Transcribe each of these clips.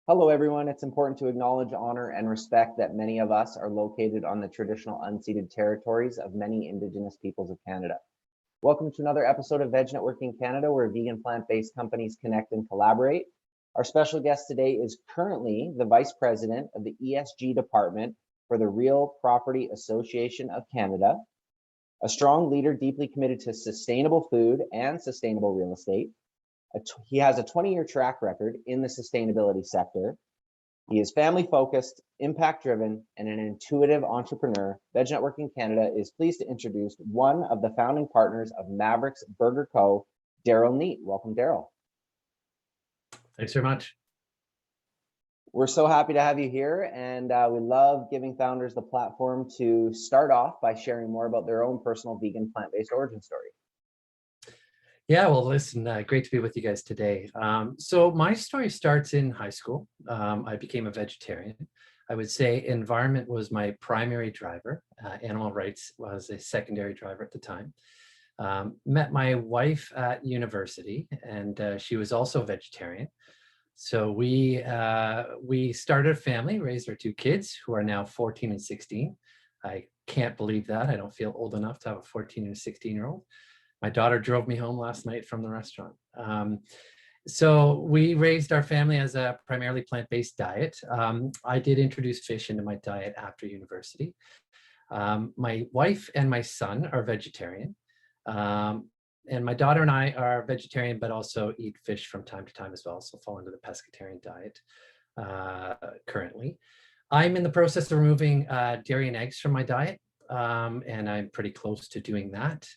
Hello, everyone. It's important to acknowledge, honor, and respect that many of us are located on the traditional unceded territories of many Indigenous peoples of Canada. Welcome to another episode of Veg Networking Canada, where vegan plant-based companies connect and collaborate. Our special guest today is currently the Vice President of the ESG Department for the Real Property Association of Canada, a strong leader deeply committed to sustainable food and sustainable real estate. He has a 20-year track record in the sustainability sector. He is family-focused, impact-driven, and an intuitive entrepreneur. Veg Networking Canada is pleased to introduce one of the founding partners of Mavericks Burger Co., Darryl Neate. Welcome, Daryl. Thanks very much. We're so happy to have you here, and we love giving founders the platform to start off by sharing more about their own personal vegan plant-based origin story. Yeah, well, listen, great to be with you guys today. So my story starts in high school. I became a vegetarian. I would say environment was my primary driver. Animal rights was a secondary driver at the time. Met my wife at university, and she was also a vegetarian. So we started a family, raised our two kids, who are now 14 and 16. I can't believe that. I don't feel old enough to have a 14 and a 16-year-old. My daughter drove me home last night from the restaurant. So we raised our family as a primarily plant-based diet. I did introduce fish into my diet after university. My wife and my son are vegetarian. And my daughter and I are vegetarian, but also eat fish from time to time as well. So fall into the pescatarian diet currently. I'm in the process of removing dairy and eggs from my diet. And I'm pretty close to doing that.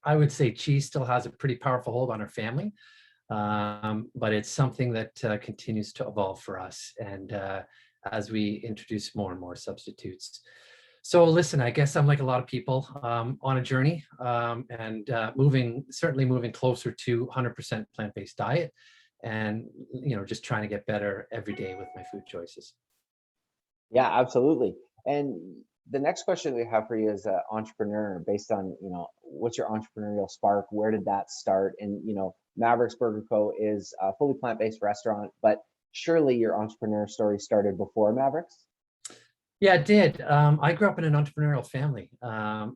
I would say cheese still has a pretty powerful hold on our family, but it's something that continues to evolve for us, and as we introduce more and more substitutes. So listen, I guess I'm like a lot of people on a journey, and certainly moving closer to 100% plant-based diet, and just trying to get better every day with my food choices. Yeah, absolutely. And the next question we have for you as an entrepreneur, based on, what's your entrepreneurial spark? Where did that start? And, Mavericks Burger Co. is a fully plant-based restaurant, but surely your entrepreneur story started before Mavericks? Yeah, it did. I grew up in an entrepreneurial family.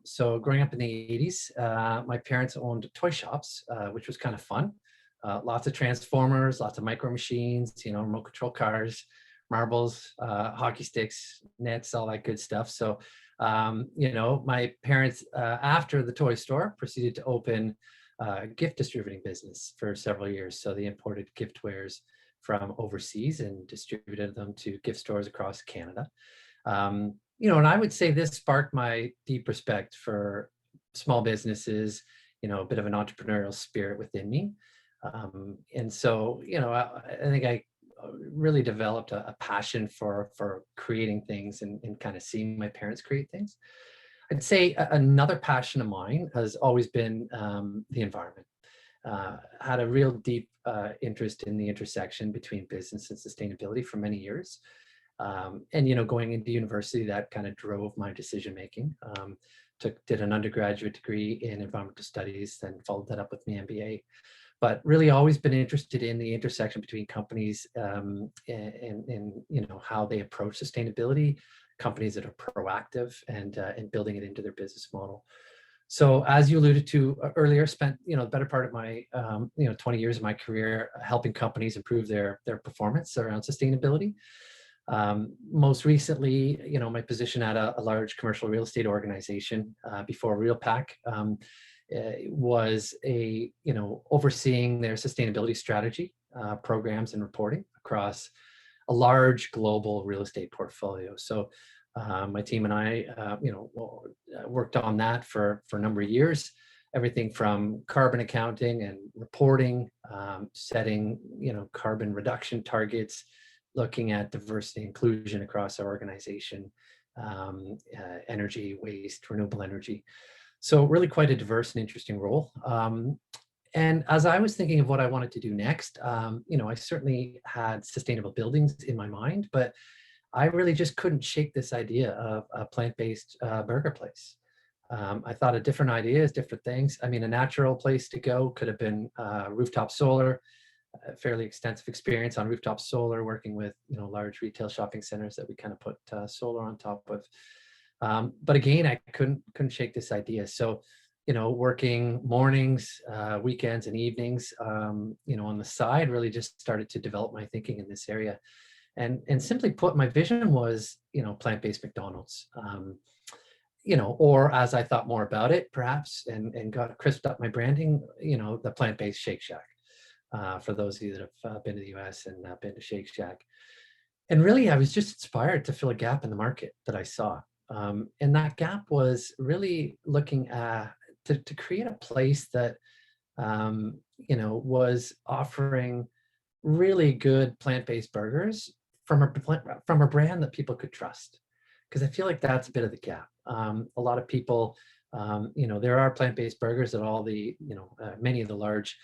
So growing up in the 80s, my parents owned toy shops, which was kind of fun. Lots of Transformers, lots of micro machines, remote control cars, marbles, hockey sticks, nets, all that good stuff. So, my parents, after the toy store, proceeded to open a gift distributing business for several years. So they imported giftwares from overseas and distributed them to gift stores across Canada. And I would say this sparked my deep respect for small businesses, a bit of an entrepreneurial spirit within me. And so, I think I really developed a passion for creating things and kind of seeing my parents create things. I'd say another passion of mine has always been the environment. Had a real deep interest in the intersection between business and sustainability for many years. And going into university, that kind of drove my decision making. Did an undergraduate degree in environmental studies, then followed that up with my MBA. But really always been interested in the intersection between companies and how they approach sustainability, companies that are proactive and building it into their business model. So as you alluded to earlier, spent the better part of my 20 years of my career helping companies improve their performance around sustainability. Most recently, my position at a large commercial real estate organization before RealPac was overseeing their sustainability strategy, programs and reporting across a large global real estate portfolio. So my team and I, worked on that for a number of years, everything from carbon accounting and reporting, setting, carbon reduction targets, looking at diversity inclusion across our organization, energy, waste, renewable energy. So really quite a diverse and interesting role. And as I was thinking of what I wanted to do next, I certainly had sustainable buildings in my mind, but I really just couldn't shake this idea of a plant-based burger place. I thought of different ideas, different things. I mean, a natural place to go could have been rooftop solar, fairly extensive experience on rooftop solar, working with large retail shopping centers that we kind of put solar on top of. But again, I couldn't shake this idea. So, working mornings, weekends, and evenings, on the side, really just started to develop my thinking in this area. And simply put, my vision was, plant-based McDonald's. Or as I thought more about it, perhaps, and got crisped up my branding, the plant-based Shake Shack. For those of you that have been to the US and been to Shake Shack. And really, I was just inspired to fill a gap in the market that I saw. And that gap was really looking at to create a place that, was offering really good plant-based burgers from a brand that people could trust. Because I feel like that's a bit of the gap. A lot of people, there are plant-based burgers at all the, many of the large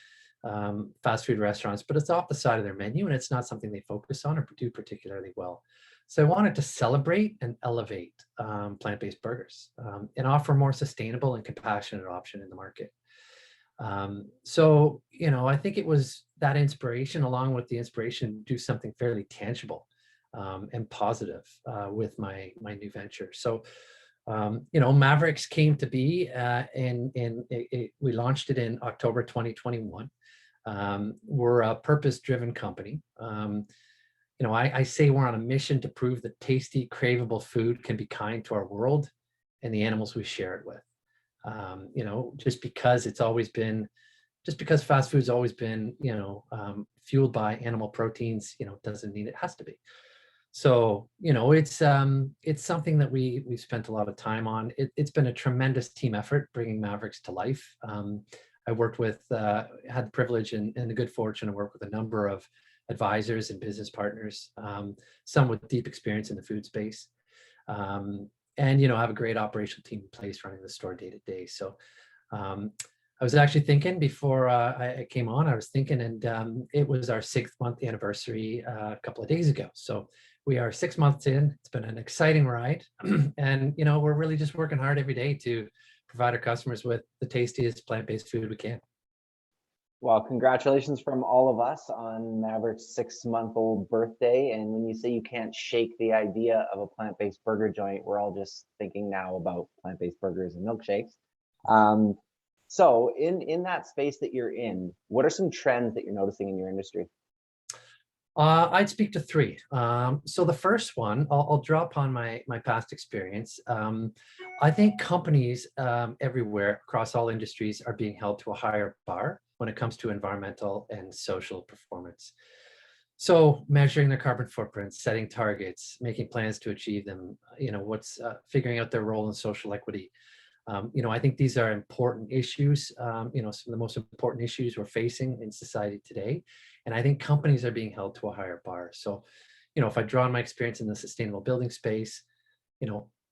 fast food restaurants, but it's off the side of their menu and it's not something they focus on or do particularly well. So I wanted to celebrate and elevate plant-based burgers and offer a more sustainable and compassionate option in the market. So, I think it was that inspiration, along with the inspiration to do something fairly tangible and positive with my new venture. So, Mavericks came to be we launched it in October 2021. We're a purpose-driven company. I say we're on a mission to prove that tasty, craveable food can be kind to our world and the animals we share it with. Just because fast food's always been, fueled by animal proteins, doesn't mean it has to be. So, it's something that we spent a lot of time on. It's been a tremendous team effort bringing Mavericks to life. I worked with, had the privilege and the good fortune to work with a number of advisors and business partners, some with deep experience in the food space. And, have a great operational team in place running the store day to day. So I was actually thinking before I came on, I was thinking, and it was our 6-month anniversary a couple of days ago. So we are 6 months in. It's been an exciting ride. And, we're really just working hard every day to provide our customers with the tastiest plant-based food we can. Well, congratulations from all of us on Maverick's 6-month-old birthday. And when you say you can't shake the idea of a plant-based burger joint, we're all just thinking now about plant-based burgers and milkshakes. So in that space that you're in, what are some trends that you're noticing in your industry? I'd speak to 3. So the first one, I'll draw upon my past experience. I think companies everywhere across all industries are being held to a higher bar when it comes to environmental and social performance. So measuring their carbon footprint, setting targets, making plans to achieve them, figuring out their role in social equity. I think these are important issues, some of the most important issues we're facing in society today. And I think companies are being held to a higher bar. So, if I draw on my experience in the sustainable building space,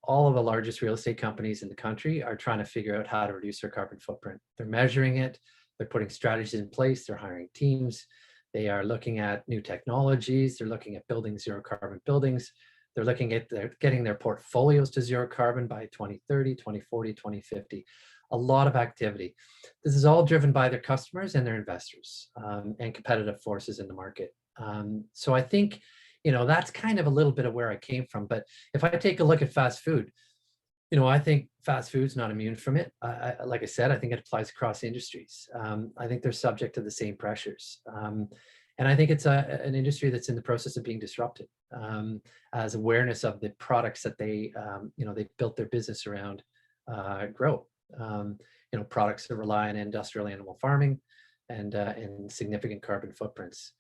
all of the largest real estate companies in the country are trying to figure out how to reduce their carbon footprint. They're measuring it. They're putting strategies in place. They're hiring teams. They are looking at new technologies. They're looking at building zero carbon buildings. They're looking at getting their portfolios to zero carbon by 2030, 2040, 2050. A lot of activity. This is all driven by their customers and their investors and competitive forces in the market. So I think, that's kind of a little bit of where I came from. But if I take a look at fast food, I think fast food's not immune from it. Like I said, I think it applies across industries. I think they're subject to the same pressures. And I think it's an industry that's in the process of being disrupted as awareness of the products that they built their business around grow. Products that rely on industrial animal farming and significant carbon footprints.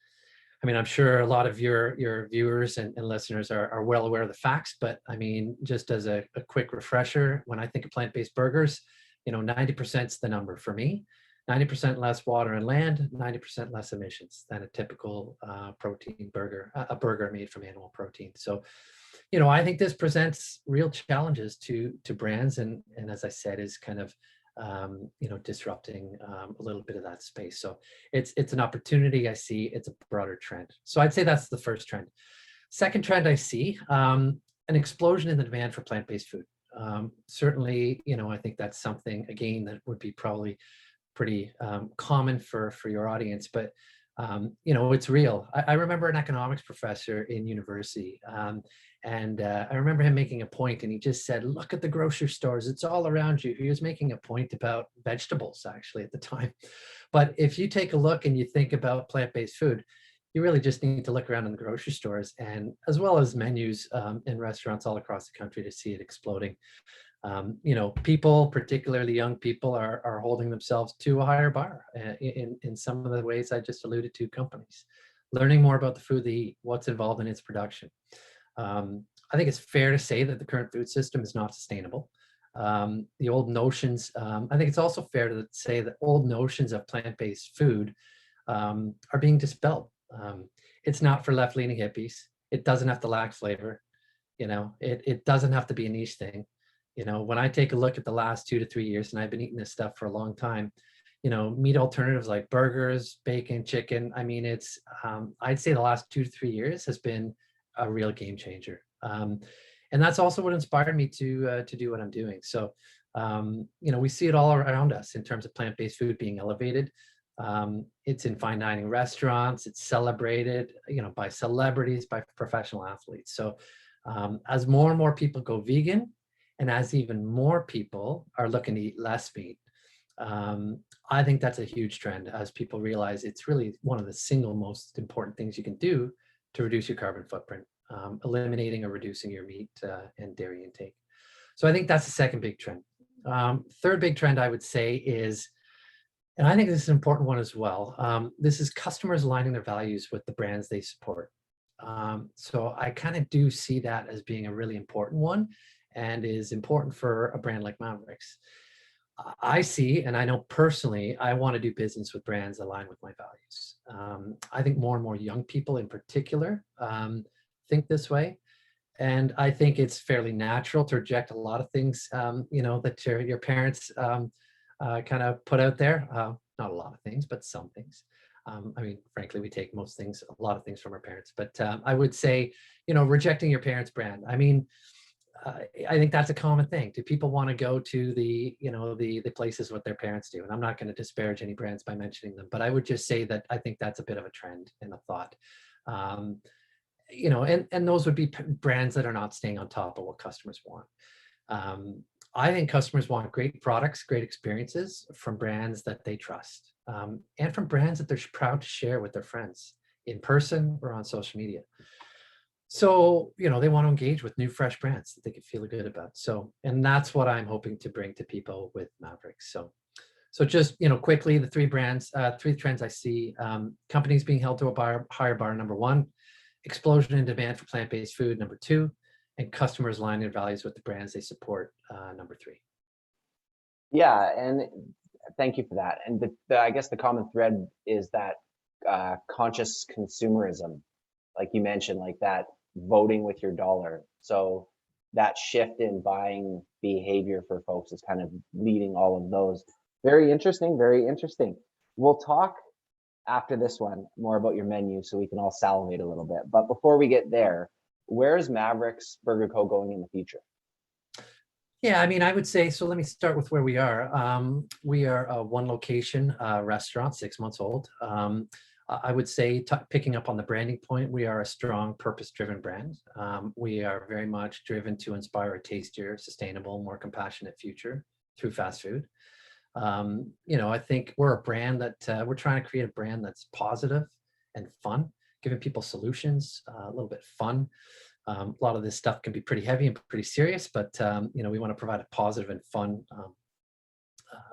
I mean, I'm sure a lot of your viewers and listeners are well aware of the facts, but I mean, just as a quick refresher, when I think of plant-based burgers, 90% is the number for me. 90% less water and land, 90% less emissions than a typical protein burger, a burger made from animal protein. So, I think this presents real challenges to brands, and as I said, is kind of disrupting a little bit of that space. So it's an opportunity I see. It's a broader trend. So I'd say that's the first trend. Second trend I see, an explosion in the demand for plant-based food. Certainly, I think that's something, again, that would be probably pretty common for your audience. But It's real. I remember an economics professor in university, and I remember him making a point, and he just said, "Look at the grocery stores; it's all around you." He was making a point about vegetables, actually, at the time. But if you take a look and you think about plant-based food, you really just need to look around in the grocery stores, and as well as menus in restaurants all across the country to see it exploding. People, particularly young people, are holding themselves to a higher bar in some of the ways I just alluded to. Companies learning more about the food they eat, what's involved in its production. I think it's fair to say that the current food system is not sustainable. The old notions. I think it's also fair to say that old notions of plant-based food are being dispelled. It's not for left-leaning hippies. It doesn't have to lack flavor. It doesn't have to be a niche thing. When I take a look at the last 2 to 3 years, and I've been eating this stuff for a long time, meat alternatives like burgers, bacon, chicken. I mean, I'd say the last 2 to 3 years has been a real game changer. And that's also what inspired me to do what I'm doing. So, we see it all around us in terms of plant-based food being elevated. It's in fine dining restaurants. It's celebrated, by celebrities, by professional athletes. So, as more and more people go vegan, and as even more people are looking to eat less meat, I think that's a huge trend as people realize it's really one of the single most important things you can do to reduce your carbon footprint, eliminating or reducing your meat and dairy intake. So I think that's the second big trend. Third big trend I would say is, and I think this is an important one as well, this is customers aligning their values with the brands they support. So I kind of do see that as being a really important one, and is important for a brand like Mavericks. I see, and I know personally, I want to do business with brands aligned with my values. I think more and more young people in particular think this way. And I think it's fairly natural to reject a lot of things, that your parents kind of put out there. Not a lot of things, but some things. I mean, frankly, we take a lot of things from our parents. But I would say, rejecting your parents' brand. I mean, I think that's a common thing. Do people want to go to the places what their parents do? And I'm not going to disparage any brands by mentioning them, but I would just say that I think that's a bit of a trend and a thought. And those would be brands that are not staying on top of what customers want. I think customers want great products, great experiences from brands that they trust, and from brands that they're proud to share with their friends in person or on social media. So, they want to engage with new, fresh brands that they can feel good about. So, and that's what I'm hoping to bring to people with Mavericks. So just, quickly, the three trends I see: companies being held to a higher bar, number one; explosion in demand for plant-based food, number two; and customers aligning their values with the brands they support, number three. Yeah, and thank you for that. And I guess the common thread is that conscious consumerism, like you mentioned, like that voting with your dollar. So that shift in buying behavior for folks is kind of leading all of those. Very interesting, very interesting. We'll talk after this one more about your menu so we can all salivate a little bit. But before we get there, where's Mavericks Burger Co. going in the future? Yeah, I mean, I would say, so let me start with where we are. We are a one location restaurant, 6 months old. I would say, picking up on the branding point, we are a strong purpose-driven brand. We are very much driven to inspire a tastier, sustainable, more compassionate future through fast food. I think we're a brand that we're trying to create a brand that's positive and fun, giving people solutions, a little bit fun. A lot of this stuff can be pretty heavy and pretty serious, but we want to provide a positive and fun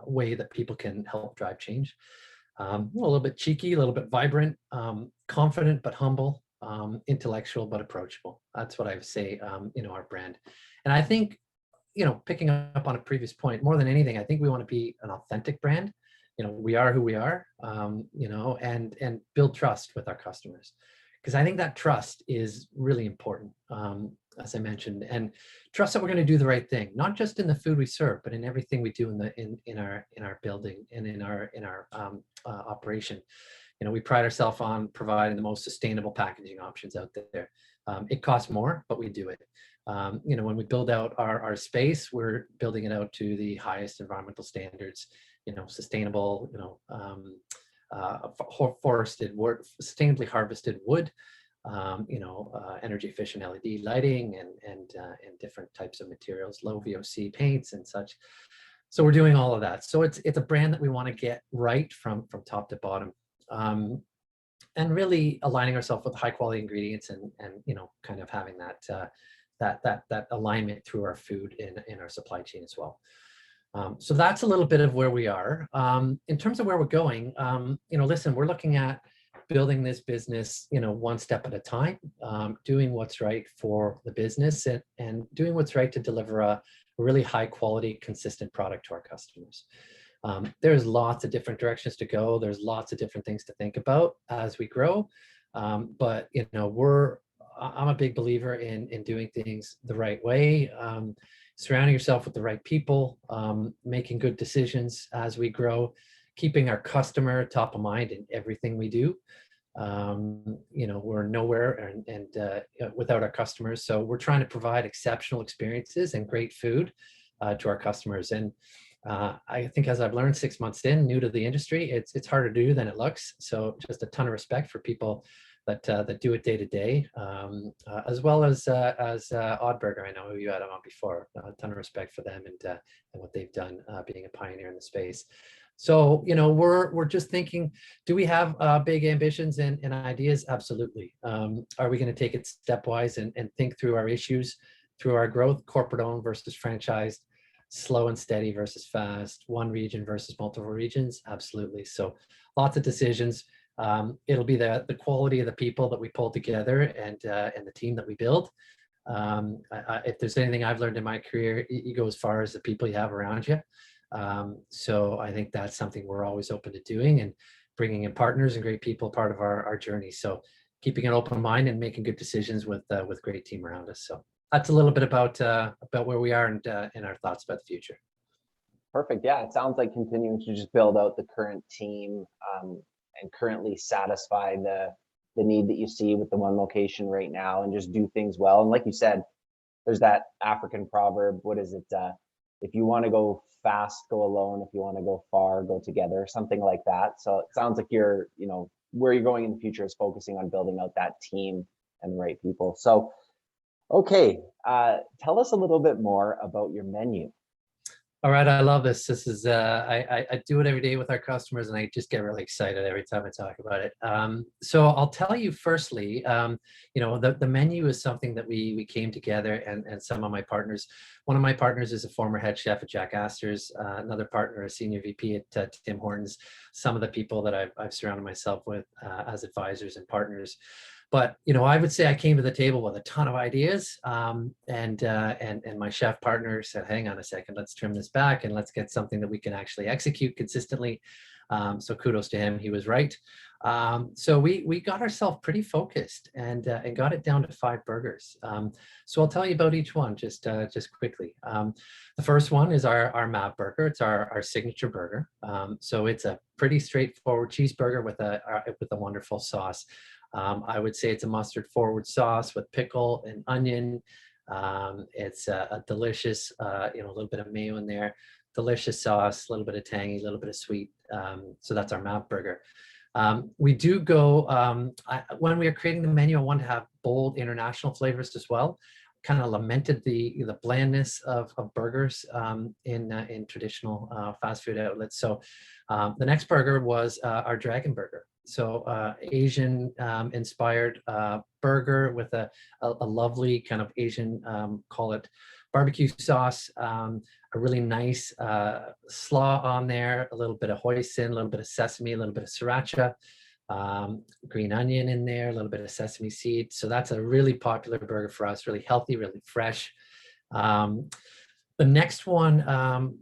way that people can help drive change. A little bit cheeky, a little bit vibrant, confident but humble, intellectual but approachable. That's what I would say, our brand. And I think, picking up on a previous point, more than anything, I think we want to be an authentic brand. We are who we are, and build trust with our customers. Because I think that trust is really important, as I mentioned, and trust that we're going to do the right thing, not just in the food we serve, but in everything we do in our building and in our operation. We pride ourselves on providing the most sustainable packaging options out there. It costs more, but we do it. When we build out our space, we're building it out to the highest environmental standards. Sustainable, forested wood, sustainably harvested wood, energy efficient LED lighting and different types of materials, low VOC paints and such. So we're doing all of that. So it's a brand that we want to get right from top to bottom. And really aligning ourselves with high quality ingredients and kind of having that alignment through our food in our supply chain as well. So that's a little bit of where we are. In terms of where we're going, listen, we're looking at building this business, one step at a time, doing what's right for the business and doing what's right to deliver a really high quality, consistent product to our customers. There's lots of different directions to go. There's lots of different things to think about as we grow. But I'm a big believer in doing things the right way, surrounding yourself with the right people, making good decisions as we grow, keeping our customer top of mind in everything we do. We're nowhere and without our customers. So we're trying to provide exceptional experiences and great food to our customers. And I think as I've learned 6 months in, new to the industry, it's harder to do than it looks. So just a ton of respect for people that do it day to day, as well as Odd Burger. I know who you had on before. A ton of respect for them and what they've done, being a pioneer in the space. So we're just thinking, do we have big ambitions and ideas? Absolutely. Are we going to take it stepwise and think through our issues, through our growth, corporate owned versus franchised, slow and steady versus fast, one region versus multiple regions? Absolutely. So lots of decisions. It'll be the quality of the people that we pull together and the team that we build. If there's anything I've learned in my career, you go as far as the people you have around you. So I think that's something we're always open to doing, and bringing in partners and great people part of our journey. So keeping an open mind and making good decisions with great team around us. So that's a little bit about where we are and our thoughts about the future. Perfect. Yeah, it sounds like continuing to just build out the current team and currently satisfy the need that you see with the one location right now, and just do things well. And like you said, there's that African proverb. What is it? If you want to go fast, go alone. If you want to go far, go together. Something like that. So it sounds like you're, where you're going in the future is focusing on building out that team and the right people. So, okay, tell us a little bit more about your menu. All right, I love this. This is I do it every day with our customers, and I just get really excited every time I talk about it. So I'll tell you firstly, the menu is something that we came together, and some of my partners. One of my partners is a former head chef at Jack Astor's. Another partner, a senior VP at Tim Hortons. Some of the people that I've surrounded myself with as advisors and partners. But I would say I came to the table with a ton of ideas, and my chef partner said, "Hang on a second, let's trim this back and let's get something that we can actually execute consistently." So kudos to him; he was right. So we got ourselves pretty focused and got it down to 5 burgers. So I'll tell you about each one just quickly. The first one is our Mav Burger. It's our signature burger. So it's a pretty straightforward cheeseburger with a wonderful sauce. I would say it's a mustard forward sauce with pickle and onion. It's a delicious, a little bit of mayo in there, delicious sauce, a little bit of tangy, a little bit of sweet. So that's our Mav Burger. We do go, when we are creating the menu, I wanted to have bold international flavors as well. Kind of lamented the blandness of burgers in traditional fast food outlets. So the next burger was our Dragon Burger. So Asian inspired burger with a lovely kind of Asian, call it barbecue sauce, a really nice slaw on there, a little bit of hoisin, a little bit of sesame, a little bit of sriracha, green onion in there, a little bit of sesame seed. So that's a really popular burger for us, really healthy, really fresh. The next one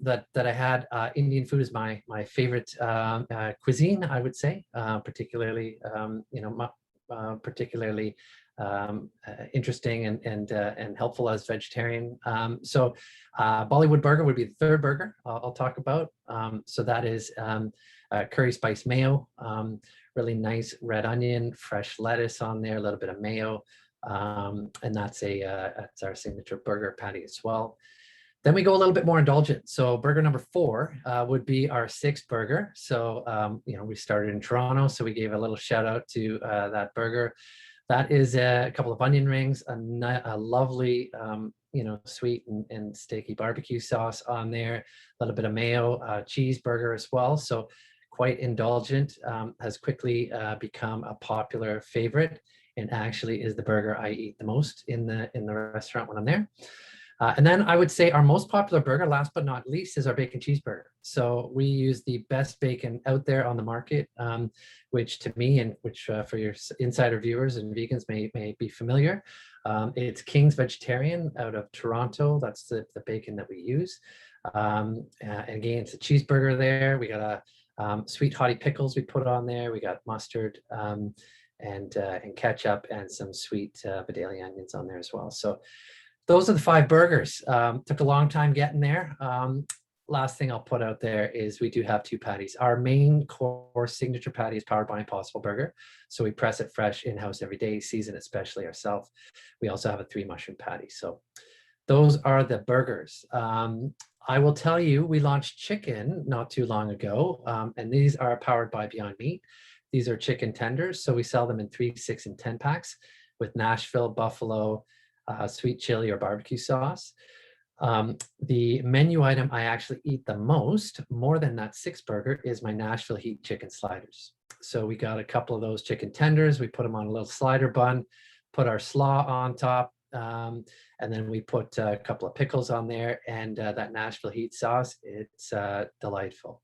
that I had, Indian food is my favorite cuisine, I would say, particularly particularly interesting and helpful as vegetarian. So Bollywood Burger would be the third burger I'll talk about. So that is curry spice mayo, really nice red onion, fresh lettuce on there, a little bit of mayo, and that's our signature burger patty as well. Then we go a little bit more indulgent. So burger number 4 would be our 6th burger. So, we started in Toronto, so we gave a little shout out to that burger. That is a couple of onion rings, a lovely, sweet and steaky barbecue sauce on there, a little bit of mayo, cheeseburger as well. So quite indulgent, has quickly become a popular favorite, and actually is the burger I eat the most in the restaurant when I'm there. And then I would say our most popular burger, last but not least, is our bacon cheeseburger. So we use the best bacon out there on the market, which to me, and which for your insider viewers and vegans may be familiar. It's King's Vegetarian out of Toronto. That's the bacon that we use. And again, it's a cheeseburger there. We got a sweet hottie pickles we put on there. We got mustard and ketchup and some sweet Vidalia onions on there as well. So those are the 5 burgers. Took a long time getting there. Last thing I'll put out there is we do have 2 patties. Our main core signature patty is powered by Impossible Burger. So we press it fresh in-house every day, season it specially ourselves. We also have a 3 mushroom patty. So those are the burgers. I will tell you, we launched chicken not too long ago, and these are powered by Beyond Meat. These are chicken tenders. So we sell them in 3, 6, and 10 packs with Nashville, buffalo, sweet chili or barbecue sauce. The menu item I actually eat the most, more than that 6 burger, is my Nashville Heat chicken sliders. So we got a couple of those chicken tenders. We put them on a little slider bun, put our slaw on top, and then we put a couple of pickles on there, and that Nashville Heat sauce. It's delightful.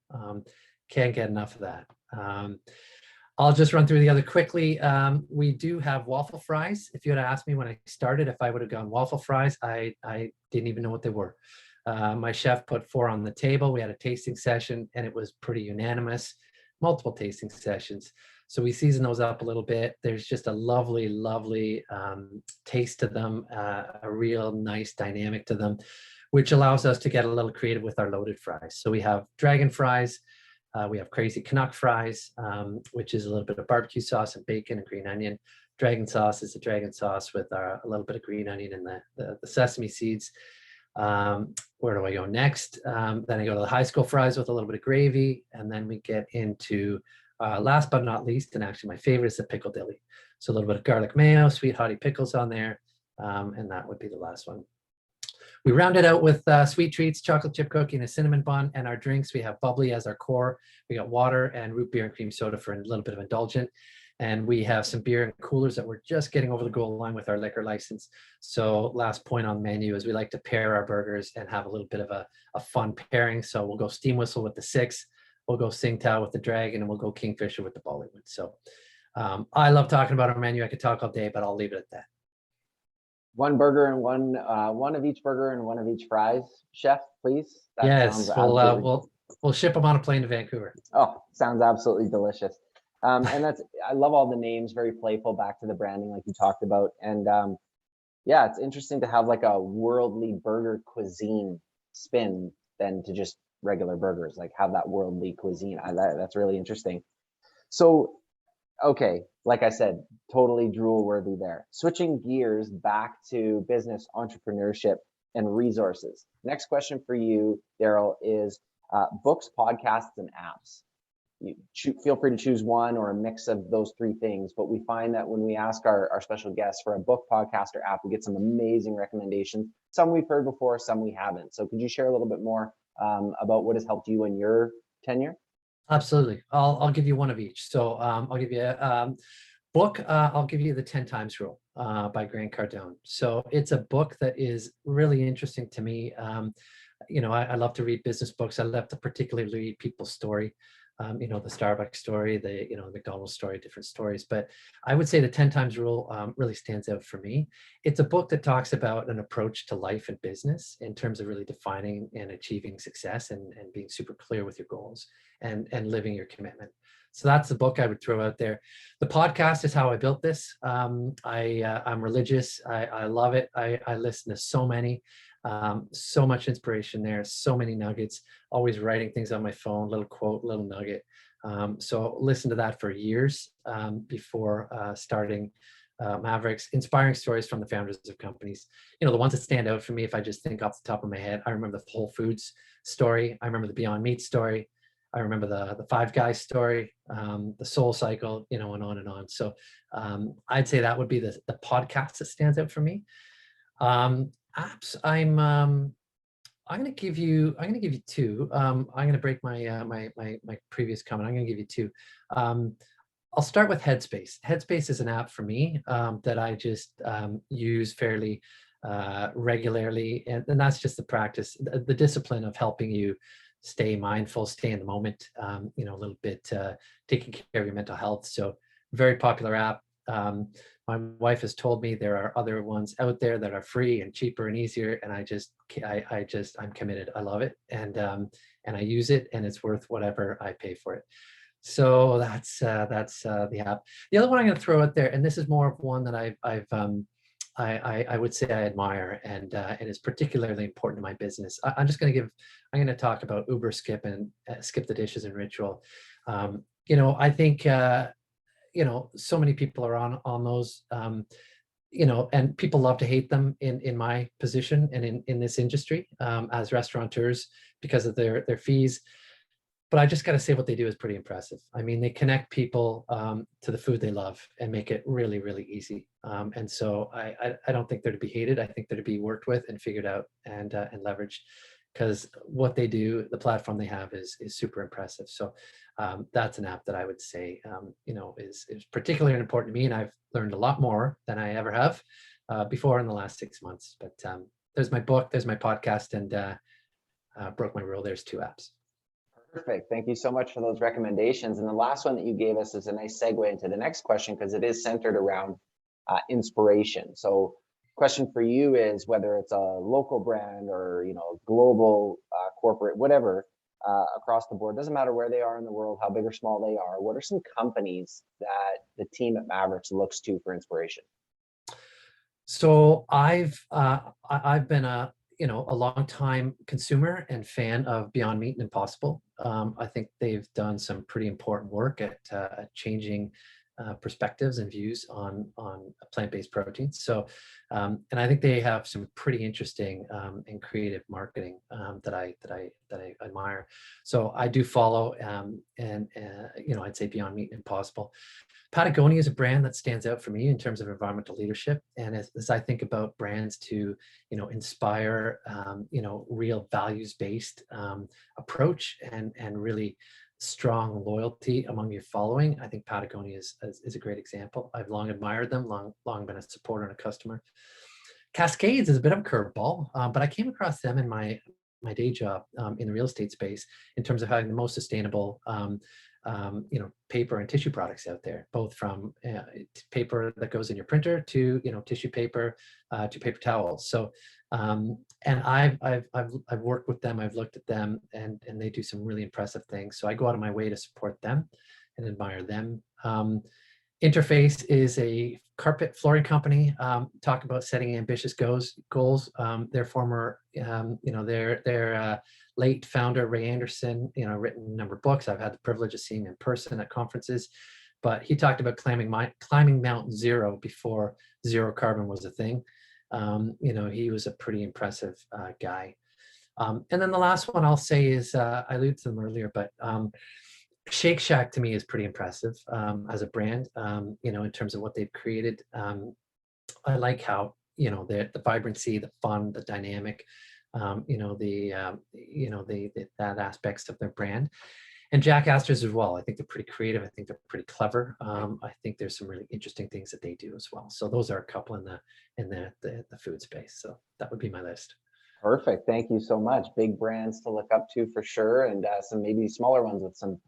Can't get enough of that. I'll just run through the other quickly. We do have waffle fries. If you had asked me when I started if I would have gone waffle fries, I didn't even know what they were. My chef put 4 on the table. We had a tasting session, and it was pretty unanimous, multiple tasting sessions. So we season those up a little bit. There's just a lovely, lovely taste to them, a real nice dynamic to them, which allows us to get a little creative with our loaded fries. So we have dragon fries. We have crazy Canuck fries, which is a little bit of barbecue sauce and bacon and green onion. Dragon sauce is a dragon sauce with a little bit of green onion and the sesame seeds. Where do I go next? Then I go to the high school fries with a little bit of gravy. And then we get into, last but not least, and actually my favorite is the Pickle Dilly. So a little bit of garlic mayo, sweet hottie pickles on there. And that would be the last one. We round it out with sweet treats, chocolate chip cookie, and a cinnamon bun. And our drinks, we have bubbly as our core. We got water and root beer and cream soda for a little bit of indulgent. And we have some beer and coolers that we're just getting over the goal line with our liquor license. So last point on the menu is we like to pair our burgers and have a little bit of a fun pairing. So we'll go steam whistle with the 6, we'll go Sing Tao with the dragon, and we'll go Kingfisher with the Bollywood. So I love talking about our menu. I could talk all day, but I'll leave it at that. 1 burger and one of each burger and one of each fries, chef, please. That yes, we'll ship them on a plane to Vancouver. Oh, sounds absolutely delicious. And I love all the names, very playful, back to the branding like you talked about. And yeah, it's interesting to have like a worldly burger cuisine spin than to just regular burgers, like have that worldly cuisine. That's really interesting. So, okay, like I said, totally drool worthy there. Switching gears back to business, entrepreneurship, and resources. Next question for you, Daryl, is books, podcasts, and apps. Feel free to choose one or a mix of those 3 things, but we find that when we ask our special guests for a book, podcast, or app, we get some amazing recommendations. Some we've heard before, some we haven't. So could you share a little bit more about what has helped you in your tenure? Absolutely. I'll give you one of each. So I'll give you a book. I'll give you The 10 Times Rule by Grant Cardone. So it's a book that is really interesting to me. I love to read business books. I love to particularly read people's story. The Starbucks story, the McDonald's story, different stories. But I would say The 10 Times Rule really stands out for me. It's a book that talks about an approach to life and business in terms of really defining and achieving success and being super clear with your goals and living your commitment. So that's the book I would throw out there. The podcast is how I built this. I'm religious. I love it. I listen to so many. So much inspiration there, so many nuggets, always writing things on my phone, little quote, little nugget. So listen to that for years before starting Mavericks, inspiring stories from the founders of companies. The ones that stand out for me, if I just think off the top of my head, I remember the Whole Foods story. I remember the Beyond Meat story. I remember the Five Guys story, the Soul Cycle, and on and on. So I'd say that would be the podcast that stands out for me. Apps, I'm going to give you two. I'm going to break my my previous comment. I'm going to give you two. I'll start with Headspace. Headspace is an app for me that I just use fairly regularly, and that's just the practice, the discipline of helping you stay mindful, stay in the moment. A little bit taking care of your mental health. So very popular app. My wife has told me there are other ones out there that are free and cheaper and easier, and I'm committed. I love it, and I use it, and it's worth whatever I pay for it. So that's the app. The other one I'm going to throw out there, and this is more of one that I would say I admire, and is particularly important to my business. I'm going to talk about Uber Skip and Skip the Dishes and Ritual. I think so many people are on those, and people love to hate them in my position and in this industry as restaurateurs because of their fees. But I just got to say what they do is pretty impressive. I mean, they connect people to the food they love and make it really, really easy. And so I don't think they're to be hated. I think they're to be worked with and figured out and leveraged, because what they do, the platform they have is super impressive. So that's an app that I would say, is particularly important to me. And I've learned a lot more than I ever have before in the last 6 months. But there's my book, there's my podcast, and broke my rule. There's two apps. Perfect. Thank you so much for those recommendations. And the last one that you gave us is a nice segue into the next question, because it is centered around inspiration. So question for you is, whether it's a local brand or global corporate, whatever, across the board, doesn't matter where they are in the world, how big or small they are, what are some companies that the team at Mavericks looks to for inspiration? So I've been a long time consumer and fan of Beyond Meat and Impossible. I think they've done some pretty important work at changing perspectives and views on plant-based proteins. So, and I think they have some pretty interesting and creative marketing that I admire. So I do follow, and I'd say Beyond Meat and Impossible. Patagonia is a brand that stands out for me in terms of environmental leadership. And as I think about brands to, inspire, real values-based approach and really strong loyalty among your following, I think Patagonia is a great example. I've long admired them, long been a supporter and a customer. Cascades is a bit of a curveball, but I came across them in my day job in the real estate space in terms of having the most sustainable paper and tissue products out there, both from paper that goes in your printer to tissue paper to paper towels. So and I've worked with them, I've looked at them, and they do some really impressive things. So I go out of my way to support them and admire them. Interface is a carpet flooring company. Talk about setting ambitious goals. Their former, their late founder, Ray Anderson, written a number of books. I've had the privilege of seeing him in person at conferences, but he talked about climbing Mount Zero before zero carbon was a thing. He was a pretty impressive guy. And then the last one I'll say is, I alluded to them earlier, but Shake Shack to me is pretty impressive as a brand, in terms of what they've created. I like how, the vibrancy, the fun, the dynamic, that aspects of their brand. And Jack Astor's as well. I think they're pretty creative. I think they're pretty clever. I think there's some really interesting things that they do as well. So those are a couple in the food space. So that would be my list. Perfect. Thank you so much. Big brands to look up to for sure, and some maybe smaller ones with some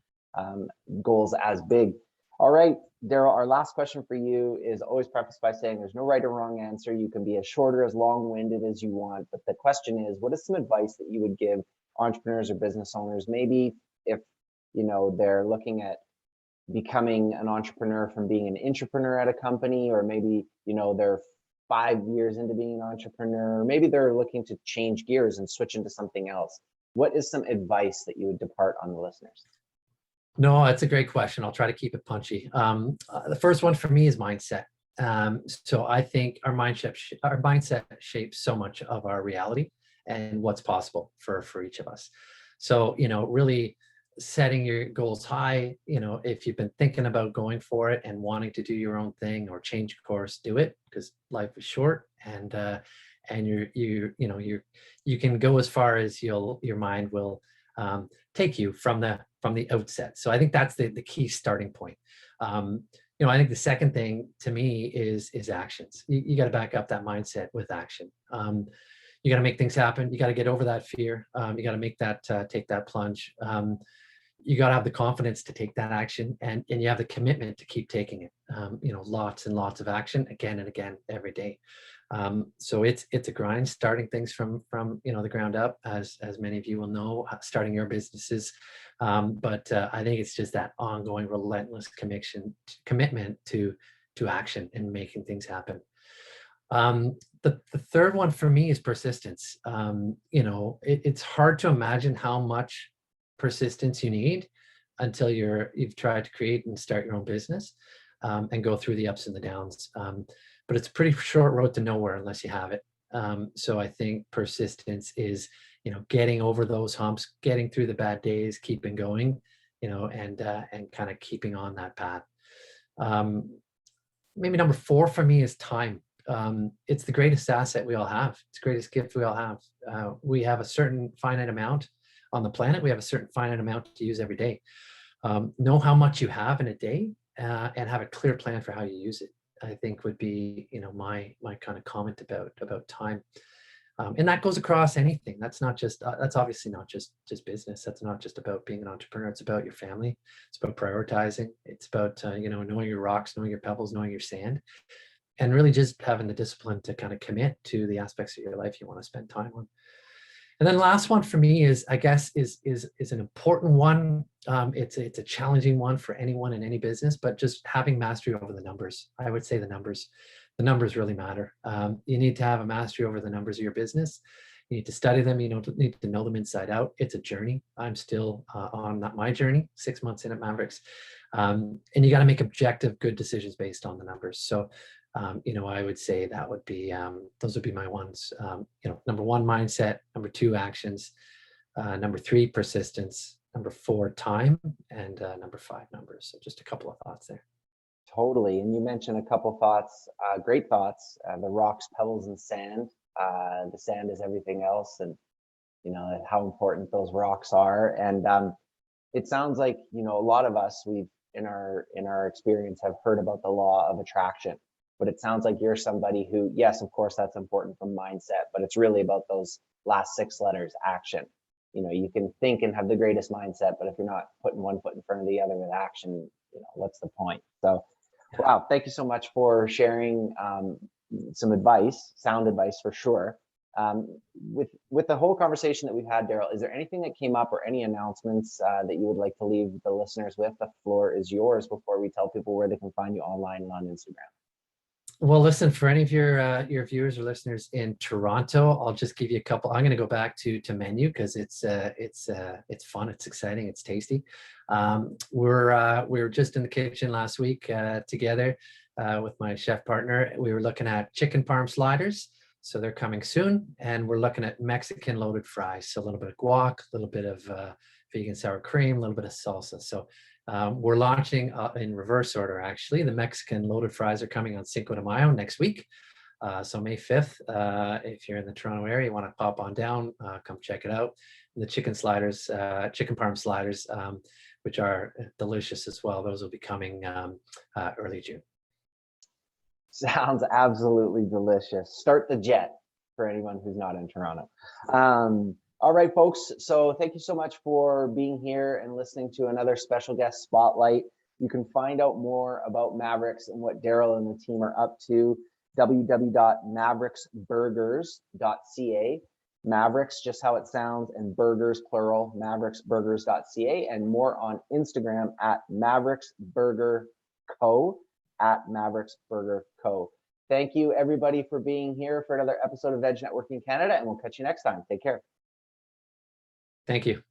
goals as big. All right, Daryl, our last question for you is always prefaced by saying there's no right or wrong answer. You can be as short or as long-winded as you want, but the question is, what is some advice that you would give entrepreneurs or business owners, maybe if they're looking at becoming an entrepreneur from being an intrapreneur at a company, or maybe they're 5 years into being an entrepreneur, or maybe they're looking to change gears and switch into something else. What is some advice that you would depart on the listeners? No, that's a great question. I'll try to keep it punchy. The first one for me is mindset. So I think our mindset shapes so much of our reality and what's possible for each of us. So, really setting your goals high, if you've been thinking about going for it and wanting to do your own thing or change course, do it, because life is short, and you can go as far as your mind will take you from the outset. So I think that's the key starting point. I think the second thing to me is actions. You got to back up that mindset with action. You got to make things happen. You got to get over that fear. You got to take that plunge. You got to have the confidence to take that action, and you have the commitment to keep taking it. Lots and lots of action again and again every day. So it's a grind, starting things from the ground up, as many of you will know, starting your businesses. But I think it's just that ongoing, relentless commitment to action and making things happen. The third one for me is persistence. It's hard to imagine how much persistence you need until you've tried to create and start your own business, and go through the ups and the downs. But it's a pretty short road to nowhere unless you have it. So I think persistence is, getting over those humps, getting through the bad days, keeping going, and kind of keeping on that path. Maybe number 4 for me is time. It's the greatest asset we all have. It's the greatest gift we all have. We have a certain finite amount on the planet. We have a certain finite amount to use every day. Know how much you have in a day, and have a clear plan for how you use it, I think would be, my kind of comment about time. And that goes across anything. That's obviously not just business. That's not just about being an entrepreneur. It's about your family. It's about prioritizing. It's about, knowing your rocks, knowing your pebbles, knowing your sand, and really just having the discipline to kind of commit to the aspects of your life you want to spend time on. And then last one for me is, I guess, is an important one. It's a challenging one for anyone in any business, but just having mastery over the numbers. I would say the numbers really matter. You need to have a mastery over the numbers of your business. You need to study them. You need to know them inside out. It's a journey. I'm still on my journey, 6 months in at Mavericks. And you got to make objective, good decisions based on the numbers. So, I would say that would be, those would be my ones. Number 1, mindset. Number 2, actions. Number 3, persistence. Number 4, time. And number 5, numbers. So just a couple of thoughts there. Totally. And you mentioned a couple thoughts, great thoughts, the rocks, pebbles, and sand. The sand is everything else, and how important those rocks are. And it sounds like, a lot of us, we've in our experience have heard about the law of attraction. But it sounds like you're somebody who, yes, of course, that's important from mindset, but it's really about those last 6 letters, action. You can think and have the greatest mindset, but if you're not putting one foot in front of the other with action, what's the point? So, wow, thank you so much for sharing some advice, sound advice for sure. With the whole conversation that we've had, Daryl, is there anything that came up or any announcements that you would like to leave the listeners with? The floor is yours before we tell people where they can find you online and on Instagram. Well, listen, for any of your viewers or listeners in Toronto, I'll just give you a couple. I'm going to go back to menu because it's fun, it's exciting, it's tasty. We were just in the kitchen last week together with my chef partner. We were looking at chicken parm sliders, so they're coming soon, and we're looking at Mexican loaded fries. So a little bit of guac, a little bit of vegan sour cream, a little bit of salsa. So we're launching in reverse order, actually. The Mexican loaded fries are coming on Cinco de Mayo next week. So May 5th, if you're in the Toronto area, you want to pop on down, come check it out. And the chicken parm sliders, which are delicious as well. Those will be coming early June. Sounds absolutely delicious. Start the jet for anyone who's not in Toronto. All right, folks. So thank you so much for being here and listening to another special guest spotlight. You can find out more about Mavericks and what Daryl and the team are up to. www.mavericksburgers.ca. Mavericks, just how it sounds, and burgers, plural, mavericksburgers.ca, and more on Instagram at Mavericks Burger Co. at Mavericks Burger Co. Thank you, everybody, for being here for another episode of Veg Networking Canada, and we'll catch you next time. Take care. Thank you.